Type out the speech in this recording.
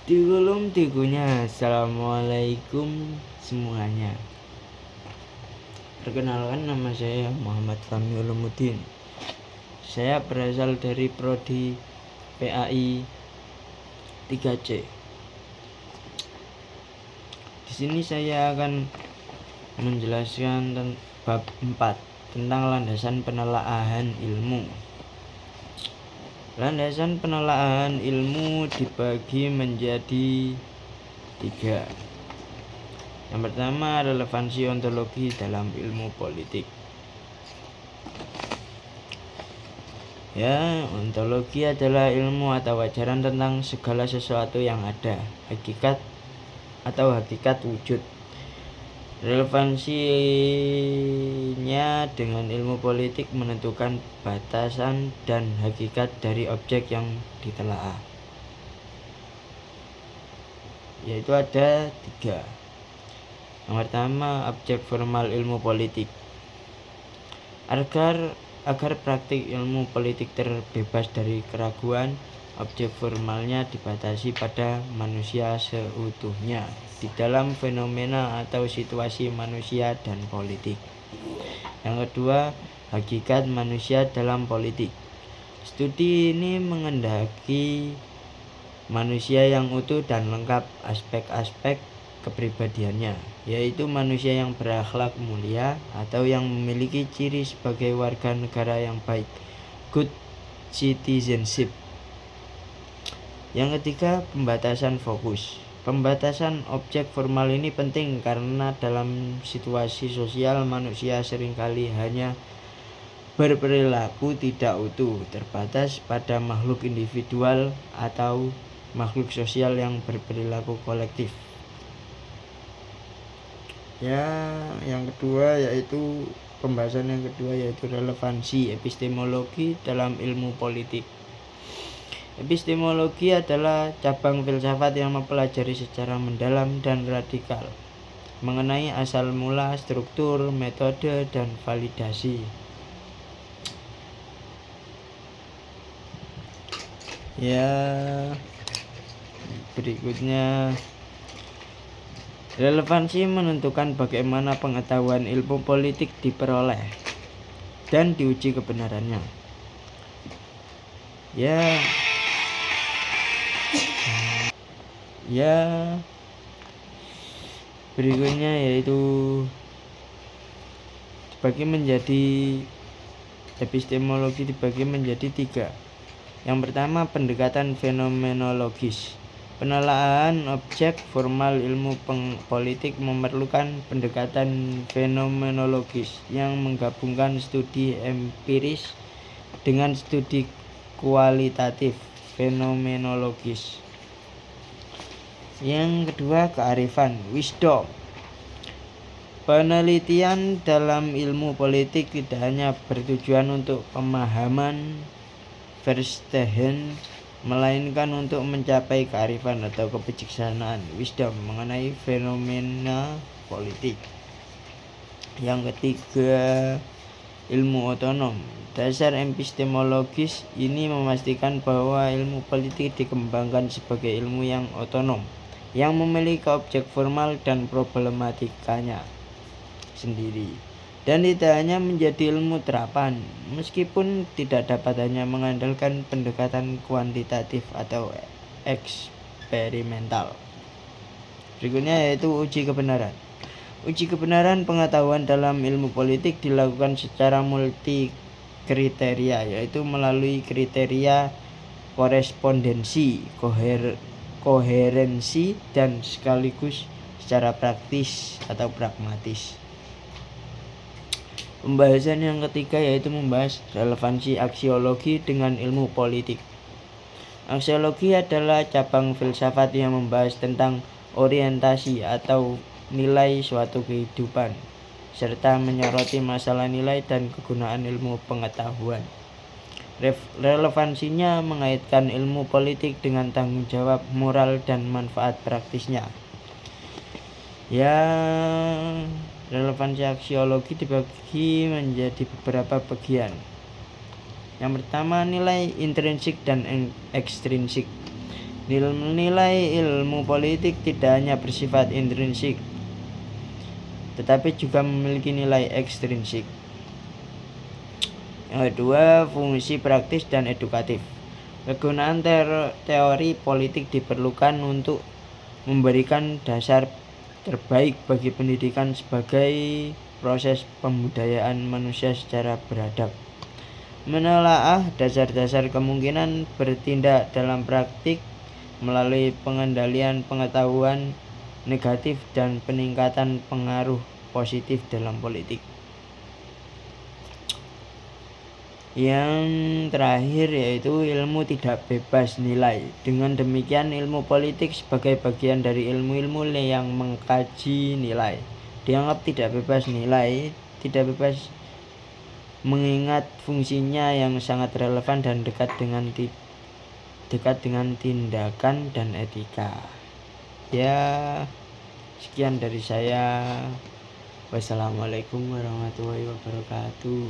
Digulung digunya. Assalamualaikum semuanya. Perkenalkan, nama saya Muhammad Fahmi Ulumuddin. Saya berasal dari prodi PAI 3C. Di sini saya akan menjelaskan bab 4 tentang landasan penelaahan ilmu. Landasan penelaahan ilmu dibagi menjadi 3. Yang pertama, relevansi ontologi dalam ilmu politik. Ontologi adalah ilmu atau ajaran tentang segala sesuatu yang ada, hakikat wujud. Relevansinya dengan ilmu politik menentukan batasan dan hakikat dari objek yang ditelaah, yaitu ada 3. Yang pertama, objek formal ilmu politik. Agar praktik ilmu politik terbebas dari keraguan, objek formalnya dibatasi pada manusia seutuhnya di dalam fenomena atau situasi manusia dan politik. Yang kedua, hakikat manusia dalam politik. Studi ini mengendaki manusia yang utuh dan lengkap aspek-aspek kepribadiannya, yaitu manusia yang berakhlak mulia atau yang memiliki ciri sebagai warga negara yang baik, good citizenship. Yang ketiga, pembatasan fokus. Pembatasan objek formal ini penting karena dalam situasi sosial manusia seringkali hanya berperilaku tidak utuh, terbatas pada makhluk individual atau makhluk sosial yang berperilaku kolektif. Yang kedua yaitu pembahasan yang kedua yaitu relevansi epistemologi dalam ilmu politik. Epistemologi adalah cabang filsafat yang mempelajari secara mendalam dan radikal mengenai asal mula, struktur, metode, dan validasi. Berikutnya, relevansi menentukan bagaimana pengetahuan ilmu politik diperoleh dan diuji kebenarannya. Berikutnya yaitu epistemologi dibagi menjadi 3. Yang pertama, pendekatan fenomenologis. Penelaahan objek formal ilmu politik memerlukan pendekatan fenomenologis yang menggabungkan studi empiris dengan studi kualitatif fenomenologis. Yang kedua, kearifan, wisdom. Penelitian dalam ilmu politik tidak hanya bertujuan untuk pemahaman Verstehen, melainkan untuk mencapai kearifan atau kebijaksanaan, wisdom, mengenai fenomena politik. Yang ketiga, ilmu otonom. Dasar epistemologis ini memastikan bahwa ilmu politik dikembangkan sebagai ilmu yang otonom, yang memiliki objek formal dan problematikanya sendiri, dan tidak hanya menjadi ilmu terapan, meskipun tidak dapat hanya mengandalkan pendekatan kuantitatif atau eksperimental. Berikutnya yaitu uji kebenaran. Uji kebenaran pengetahuan dalam ilmu politik dilakukan secara multi kriteria, yaitu melalui kriteria korespondensi, koherensi, dan sekaligus secara praktis atau pragmatis. Pembahasan yang ketiga yaitu membahas relevansi aksiologi dengan ilmu politik. Aksiologi adalah cabang filsafat yang membahas tentang orientasi atau nilai suatu kehidupan, serta menyoroti masalah nilai dan kegunaan ilmu pengetahuan. Relevansinya mengaitkan ilmu politik dengan tanggung jawab moral dan manfaat praktisnya. Relevansi aksiologi dibagi menjadi beberapa bagian. Yang pertama, nilai intrinsik dan ekstrinsik. Nilai ilmu politik tidak hanya bersifat intrinsik, tetapi juga memiliki nilai ekstrinsik. Yang kedua, fungsi praktis dan edukatif. Kegunaan teori politik diperlukan untuk memberikan dasar terbaik bagi pendidikan sebagai proses pembudayaan manusia secara beradab. Menelaah dasar-dasar kemungkinan bertindak dalam praktik melalui pengendalian pengetahuan negatif dan peningkatan pengaruh positif dalam politik. Yang terakhir yaitu ilmu tidak bebas nilai. Dengan demikian ilmu politik sebagai bagian dari ilmu-ilmu yang mengkaji nilai dianggap tidak bebas nilai, tidak bebas mengingat fungsinya yang sangat relevan dan dekat dengan tindakan dan etika. Ya, sekian dari saya. Wassalamualaikum warahmatullahi wabarakatuh.